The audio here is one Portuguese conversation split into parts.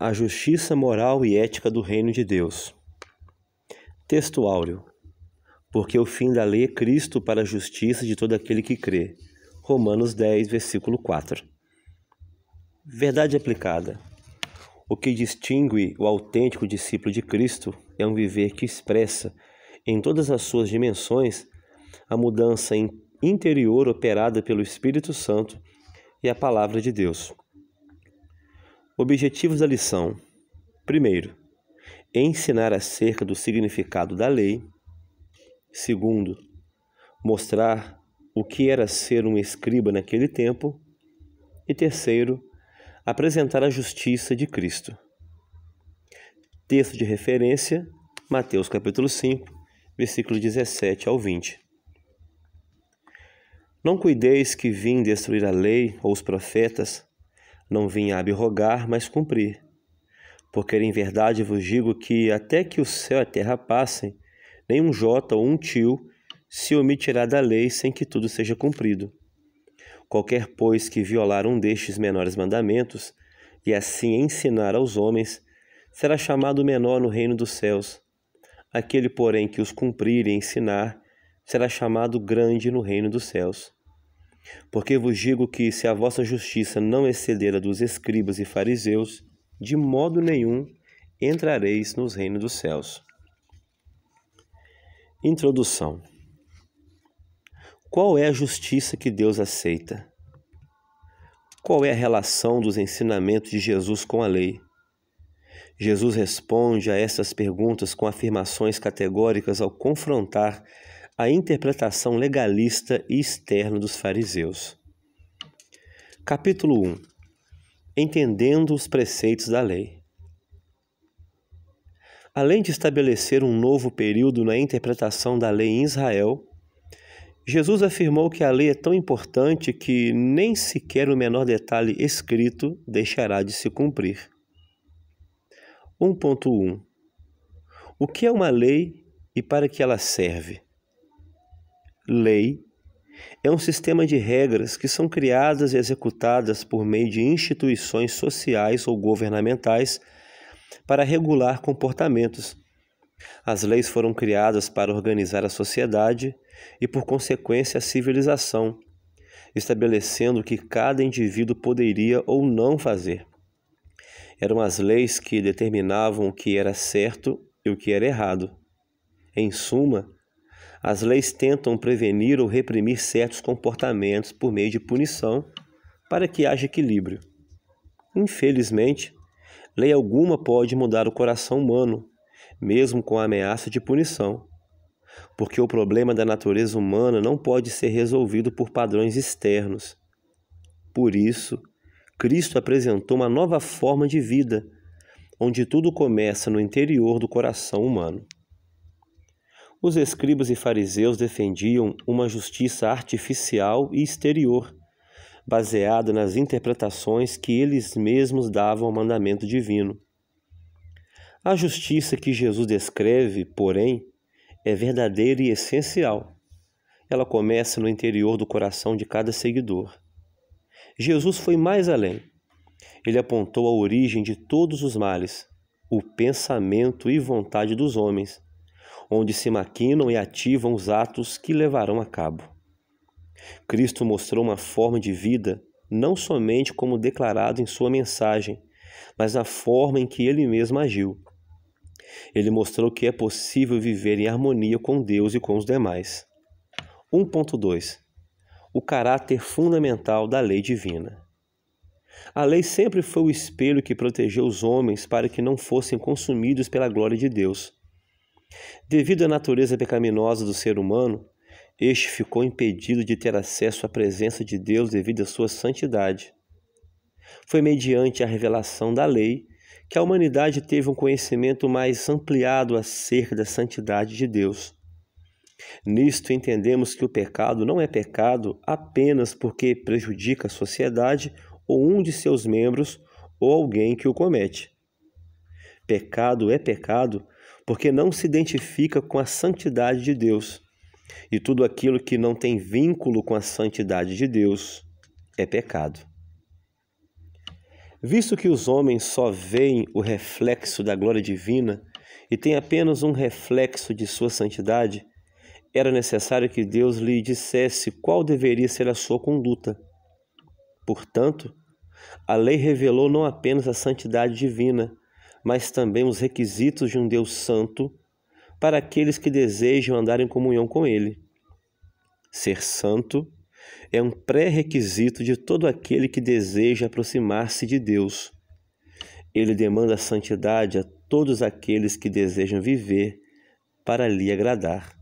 A justiça moral e ética do reino de Deus. Texto áureo. Porque o fim da lei é Cristo para a justiça de todo aquele que crê. Romanos 10, versículo 4. Verdade aplicada. O que distingue o autêntico discípulo de Cristo é um viver que expressa, em todas as suas dimensões, a mudança interior operada pelo Espírito Santo e a Palavra de Deus. Objetivos da lição. Primeiro, ensinar acerca do significado da lei. Segundo, mostrar o que era ser um escriba naquele tempo. E terceiro, apresentar a justiça de Cristo. Texto de referência, Mateus capítulo 5, versículo 17 ao 20. Não cuideis que vim destruir a lei ou os profetas, não vim abrogar, mas cumprir. Porque em verdade vos digo que até que o céu e a terra passem, nem um jota ou um tio se omitirá da lei sem que tudo seja cumprido. Qualquer, pois, que violar um destes menores mandamentos, e assim ensinar aos homens, será chamado menor no reino dos céus. Aquele, porém, que os cumprir e ensinar, será chamado grande no reino dos céus. Porque vos digo que, se a vossa justiça não exceder a dos escribas e fariseus, de modo nenhum entrareis nos reinos dos céus. Introdução. Qual é a justiça que Deus aceita? Qual é a relação dos ensinamentos de Jesus com a lei? Jesus responde a essas perguntas com afirmações categóricas ao confrontar a interpretação legalista e externa dos fariseus. Capítulo 1. Entendendo os preceitos da lei. Além de estabelecer um novo período na interpretação da lei em Israel, Jesus afirmou que a lei é tão importante que nem sequer o menor detalhe escrito deixará de se cumprir. 1.1. O que é uma lei e para que ela serve? Lei é um sistema de regras que são criadas e executadas por meio de instituições sociais ou governamentais para regular comportamentos. As leis foram criadas para organizar a sociedade e, por consequência, a civilização, estabelecendo o que cada indivíduo poderia ou não fazer. Eram as leis que determinavam o que era certo e o que era errado. Em suma, as leis tentam prevenir ou reprimir certos comportamentos por meio de punição para que haja equilíbrio. Infelizmente, lei alguma pode mudar o coração humano, mesmo com a ameaça de punição, porque o problema da natureza humana não pode ser resolvido por padrões externos. Por isso, Cristo apresentou uma nova forma de vida, onde tudo começa no interior do coração humano. Os escribas e fariseus defendiam uma justiça artificial e exterior, baseada nas interpretações que eles mesmos davam ao mandamento divino. A justiça que Jesus descreve, porém, é verdadeira e essencial. Ela começa no interior do coração de cada seguidor. Jesus foi mais além. Ele apontou a origem de todos os males, o pensamento e vontade dos homens, onde se maquinam e ativam os atos que levarão a cabo. Cristo mostrou uma forma de vida não somente como declarado em sua mensagem, mas na forma em que ele mesmo agiu. Ele mostrou que é possível viver em harmonia com Deus e com os demais. 1.2. O caráter fundamental da lei divina. A lei sempre foi o espelho que protegeu os homens para que não fossem consumidos pela glória de Deus. Devido à natureza pecaminosa do ser humano, este ficou impedido de ter acesso à presença de Deus devido à sua santidade. Foi mediante a revelação da lei que a humanidade teve um conhecimento mais ampliado acerca da santidade de Deus. Nisto entendemos que o pecado não é pecado apenas porque prejudica a sociedade ou um de seus membros ou alguém que o comete. Pecado é pecado porque não se identifica com a santidade de Deus, e tudo aquilo que não tem vínculo com a santidade de Deus é pecado. Visto que os homens só veem o reflexo da glória divina e têm apenas um reflexo de sua santidade, era necessário que Deus lhe dissesse qual deveria ser a sua conduta. Portanto, a lei revelou não apenas a santidade divina, mas também os requisitos de um Deus santo para aqueles que desejam andar em comunhão com Ele. Ser santo é um pré-requisito de todo aquele que deseja aproximar-se de Deus. Ele demanda santidade a todos aqueles que desejam viver para lhe agradar.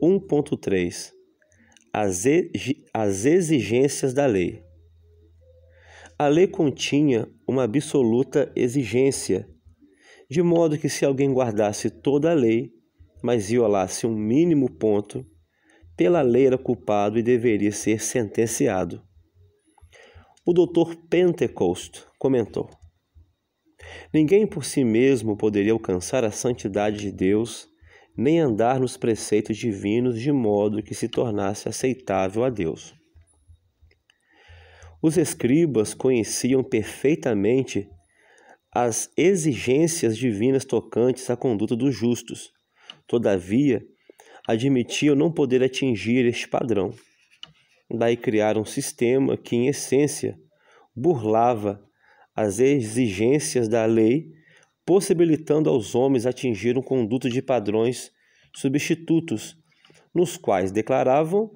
1.3 As exigências da lei. A lei continha uma absoluta exigência, de modo que se alguém guardasse toda a lei, mas violasse um mínimo ponto, pela lei era culpado e deveria ser sentenciado. O Dr. Pentecost comentou: ninguém por si mesmo poderia alcançar a santidade de Deus, nem andar nos preceitos divinos de modo que se tornasse aceitável a Deus. Os escribas conheciam perfeitamente as exigências divinas tocantes à conduta dos justos. Todavia, admitiam não poder atingir este padrão. Daí criaram um sistema que, em essência, burlava as exigências da lei, possibilitando aos homens atingir um conduto de padrões substitutos, nos quais declaravam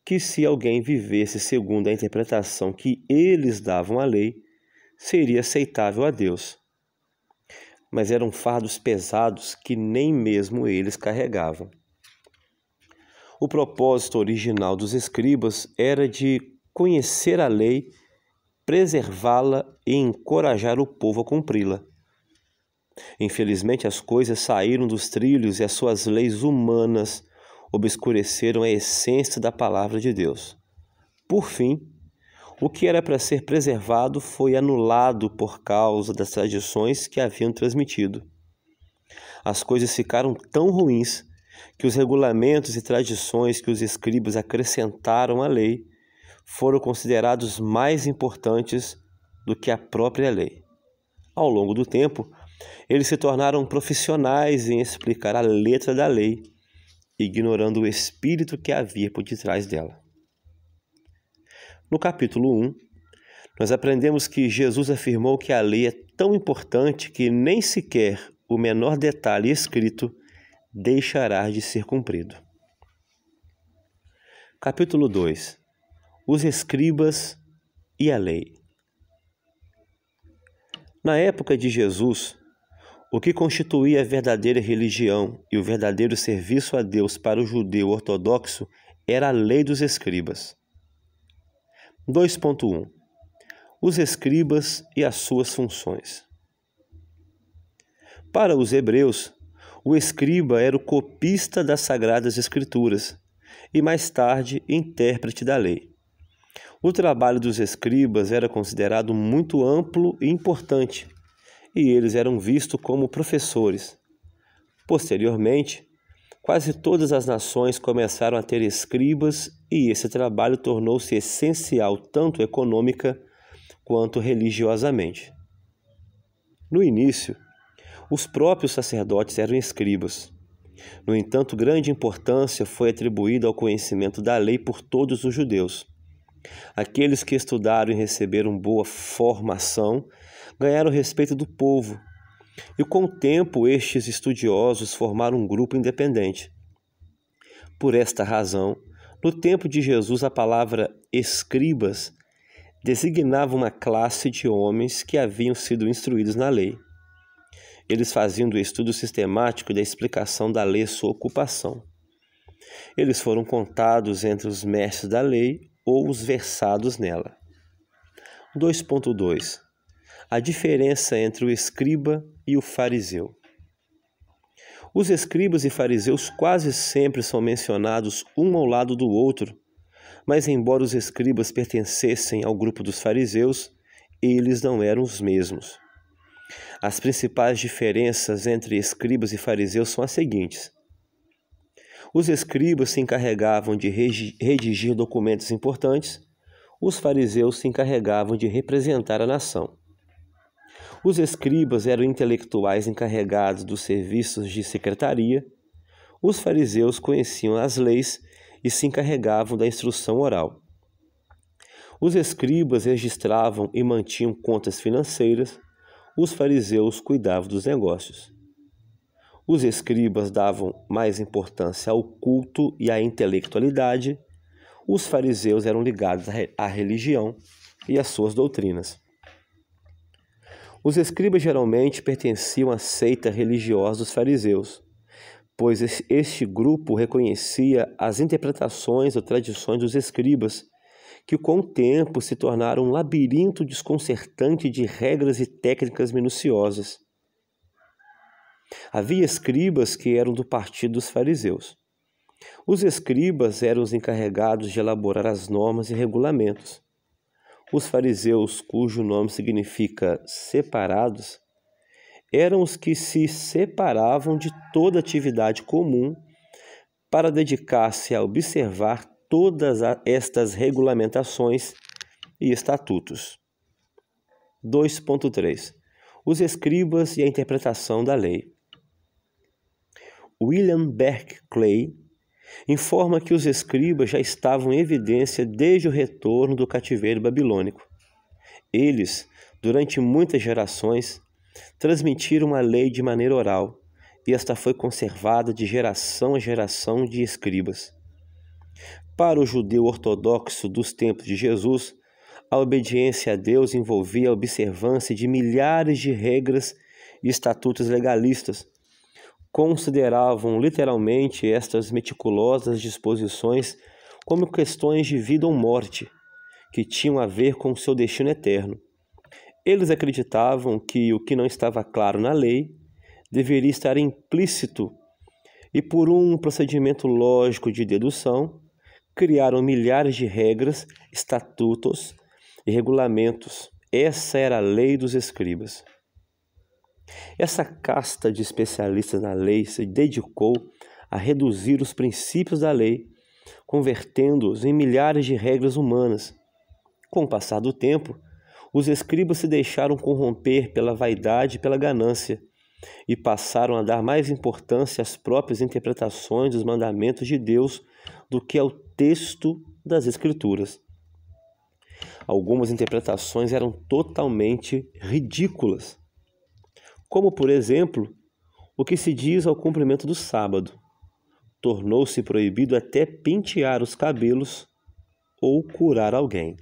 que se alguém vivesse segundo a interpretação que eles davam à lei, seria aceitável a Deus. Mas eram fardos pesados que nem mesmo eles carregavam. O propósito original dos escribas era de conhecer a lei, preservá-la e encorajar o povo a cumpri-la. Infelizmente, as coisas saíram dos trilhos e as suas leis humanas obscureceram a essência da palavra de Deus. Por fim, o que era para ser preservado foi anulado por causa das tradições que haviam transmitido. As coisas ficaram tão ruins que os regulamentos e tradições que os escribas acrescentaram à lei foram considerados mais importantes do que a própria lei. Ao longo do tempo, eles se tornaram profissionais em explicar a letra da lei, ignorando o espírito que havia por detrás dela. No capítulo 1, nós aprendemos que Jesus afirmou que a lei é tão importante que nem sequer o menor detalhe escrito deixará de ser cumprido. Capítulo 2. Os escribas e a lei. Na época de Jesus, o que constituía a verdadeira religião e o verdadeiro serviço a Deus para o judeu ortodoxo era a lei dos escribas. 2.1 Os escribas e as suas funções. Para os hebreus, o escriba era o copista das Sagradas Escrituras e, mais tarde, intérprete da lei. O trabalho dos escribas era considerado muito amplo e importante, e eles eram vistos como professores. Posteriormente, quase todas as nações começaram a ter escribas e esse trabalho tornou-se essencial tanto econômica quanto religiosamente. No início, os próprios sacerdotes eram escribas. No entanto, grande importância foi atribuída ao conhecimento da lei por todos os judeus. Aqueles que estudaram e receberam boa formação ganharam o respeito do povo, e com o tempo estes estudiosos formaram um grupo independente. Por esta razão, no tempo de Jesus, a palavra escribas designava uma classe de homens que haviam sido instruídos na lei. Eles faziam do estudo sistemático e da explicação da lei sua ocupação. Eles foram contados entre os mestres da lei ou os versados nela. 2.2 A diferença entre o escriba e o fariseu. Os escribas e fariseus quase sempre são mencionados um ao lado do outro, mas embora os escribas pertencessem ao grupo dos fariseus, eles não eram os mesmos. As principais diferenças entre escribas e fariseus são as seguintes. Os escribas se encarregavam de redigir documentos importantes, os fariseus se encarregavam de representar a nação. Os escribas eram intelectuais encarregados dos serviços de secretaria. Os fariseus conheciam as leis e se encarregavam da instrução oral. Os escribas registravam e mantinham contas financeiras. Os fariseus cuidavam dos negócios. Os escribas davam mais importância ao culto e à intelectualidade. Os fariseus eram ligados à religião e às suas doutrinas. Os escribas geralmente pertenciam à seita religiosa dos fariseus, pois este grupo reconhecia as interpretações ou tradições dos escribas, que com o tempo se tornaram um labirinto desconcertante de regras e técnicas minuciosas. Havia escribas que eram do partido dos fariseus. Os escribas eram os encarregados de elaborar as normas e regulamentos. Os fariseus, cujo nome significa separados, eram os que se separavam de toda atividade comum para dedicar-se a observar todas estas regulamentações e estatutos. 2.3. Os escribas e a interpretação da lei. William Barclay informa que os escribas já estavam em evidência desde o retorno do cativeiro babilônico. Eles, durante muitas gerações, transmitiram a lei de maneira oral, e esta foi conservada de geração a geração de escribas. Para o judeu ortodoxo dos tempos de Jesus, a obediência a Deus envolvia a observância de milhares de regras e estatutos legalistas. Consideravam literalmente estas meticulosas disposições como questões de vida ou morte, que tinham a ver com o seu destino eterno. Eles acreditavam que o que não estava claro na lei deveria estar implícito, e por um procedimento lógico de dedução, criaram milhares de regras, estatutos e regulamentos. Essa era a lei dos escribas. Essa casta de especialistas na lei se dedicou a reduzir os princípios da lei, convertendo-os em milhares de regras humanas. Com o passar do tempo, os escribas se deixaram corromper pela vaidade e pela ganância, e passaram a dar mais importância às próprias interpretações dos mandamentos de Deus do que ao texto das Escrituras. Algumas interpretações eram totalmente ridículas, como, por exemplo, o que se diz ao cumprimento do sábado. Tornou-se proibido até pentear os cabelos ou curar alguém.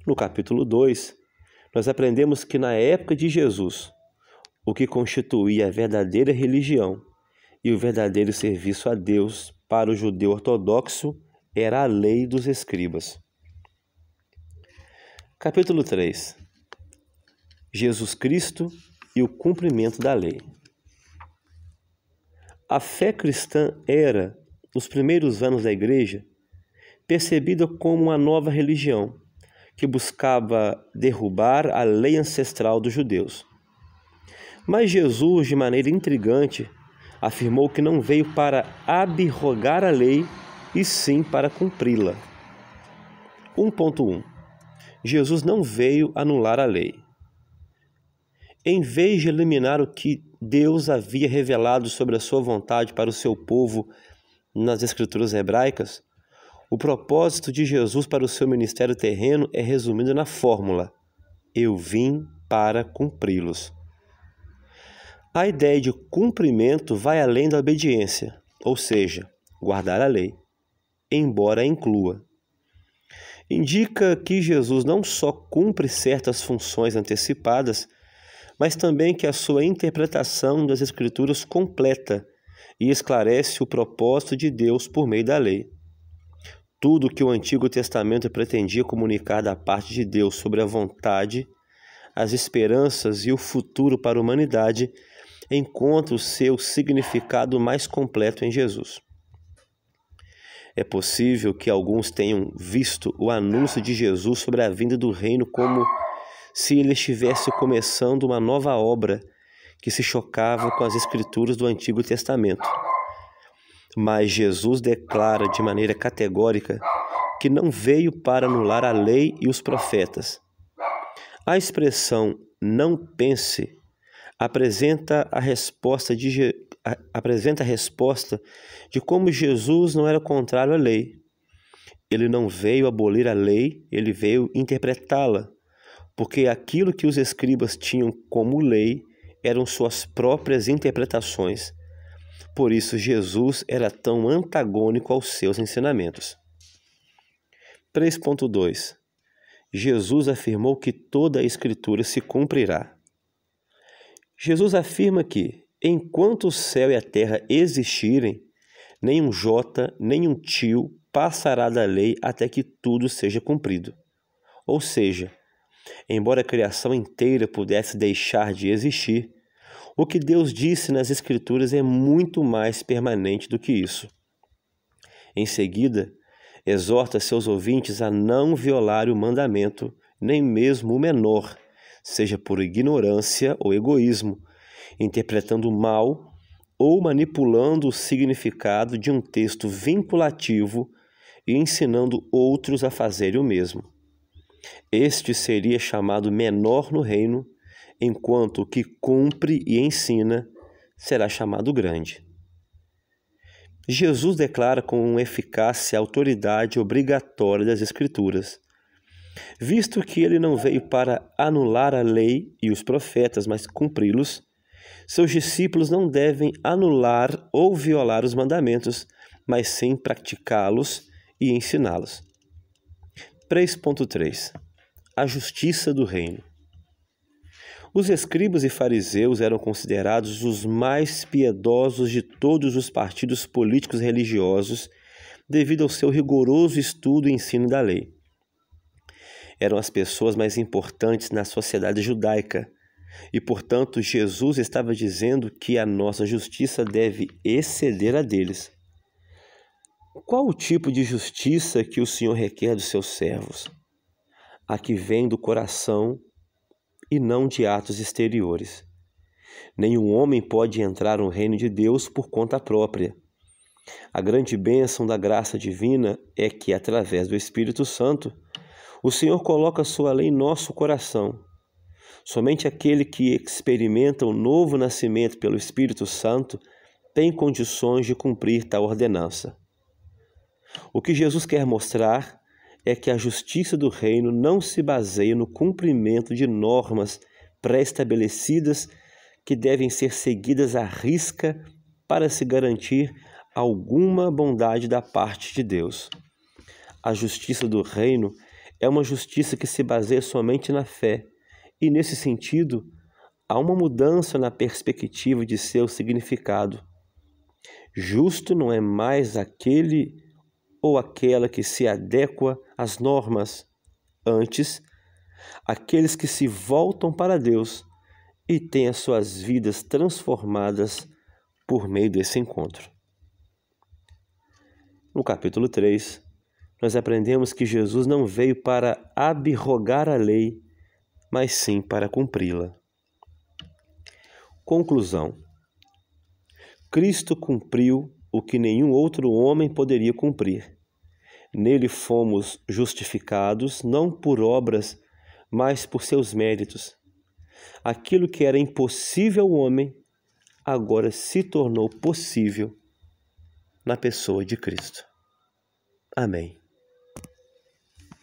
No capítulo 2, nós aprendemos que na época de Jesus, o que constituía a verdadeira religião e o verdadeiro serviço a Deus para o judeu ortodoxo era a lei dos escribas. Capítulo 3. Jesus Cristo e o cumprimento da lei. A fé cristã era, nos primeiros anos da Igreja, percebida como uma nova religião que buscava derrubar a lei ancestral dos judeus. Mas Jesus, de maneira intrigante, afirmou que não veio para abrogar a lei, e sim para cumpri-la. 1.1. Jesus não veio anular a lei. Em vez de eliminar o que Deus havia revelado sobre a sua vontade para o seu povo nas Escrituras hebraicas, o propósito de Jesus para o seu ministério terreno é resumido na fórmula: eu vim para cumpri-los. A ideia de cumprimento vai além da obediência, ou seja, guardar a lei, embora a inclua. Indica que Jesus não só cumpre certas funções antecipadas, mas também que a sua interpretação das Escrituras completa e esclarece o propósito de Deus por meio da lei. Tudo que o Antigo Testamento pretendia comunicar da parte de Deus sobre a vontade, as esperanças e o futuro para a humanidade encontra o seu significado mais completo em Jesus. É possível que alguns tenham visto o anúncio de Jesus sobre a vinda do reino como se ele estivesse começando uma nova obra que se chocava com as Escrituras do Antigo Testamento. Mas Jesus declara de maneira categórica que não veio para anular a lei e os profetas. A expressão não pense apresenta a resposta de como Jesus não era contrário à lei. Ele não veio abolir a lei, ele veio interpretá-la, porque aquilo que os escribas tinham como lei eram suas próprias interpretações. Por isso, Jesus era tão antagônico aos seus ensinamentos. 3.2. Jesus afirmou que toda a Escritura se cumprirá. Jesus afirma que, enquanto o céu e a terra existirem, nem um jota, nem um tio passará da lei até que tudo seja cumprido. Ou seja, embora a criação inteira pudesse deixar de existir, o que Deus disse nas Escrituras é muito mais permanente do que isso. Em seguida, exorta seus ouvintes a não violar o mandamento, nem mesmo o menor, seja por ignorância ou egoísmo, interpretando mal ou manipulando o significado de um texto vinculativo e ensinando outros a fazerem o mesmo. Este seria chamado menor no reino, enquanto o que cumpre e ensina será chamado grande. Jesus declara com eficácia a autoridade obrigatória das Escrituras. Visto que ele não veio para anular a lei e os profetas, mas cumpri-los, seus discípulos não devem anular ou violar os mandamentos, mas sim praticá-los e ensiná-los. 3.3. A justiça do reino. Os escribas e fariseus eram considerados os mais piedosos de todos os partidos políticos religiosos devido ao seu rigoroso estudo e ensino da lei. Eram as pessoas mais importantes na sociedade judaica e, portanto, Jesus estava dizendo que a nossa justiça deve exceder a deles. Qual o tipo de justiça que o Senhor requer dos seus servos? A que vem do coração e não de atos exteriores. Nenhum homem pode entrar no reino de Deus por conta própria. A grande bênção da graça divina é que, através do Espírito Santo, o Senhor coloca sua lei em nosso coração. Somente aquele que experimenta o novo nascimento pelo Espírito Santo tem condições de cumprir tal ordenança. O que Jesus quer mostrar é que a justiça do reino não se baseia no cumprimento de normas pré-estabelecidas que devem ser seguidas à risca para se garantir alguma bondade da parte de Deus. A justiça do reino é uma justiça que se baseia somente na fé, e nesse sentido, há uma mudança na perspectiva de seu significado. Justo não é mais aquele ou aquela que se adequa às normas, antes, aqueles que se voltam para Deus e têm as suas vidas transformadas por meio desse encontro. No capítulo 3, nós aprendemos que Jesus não veio para abrogar a lei, mas sim para cumpri-la. Conclusão: Cristo cumpriu o que nenhum outro homem poderia cumprir. Nele fomos justificados, não por obras, mas por seus méritos. Aquilo que era impossível ao homem, agora se tornou possível na pessoa de Cristo. Amém.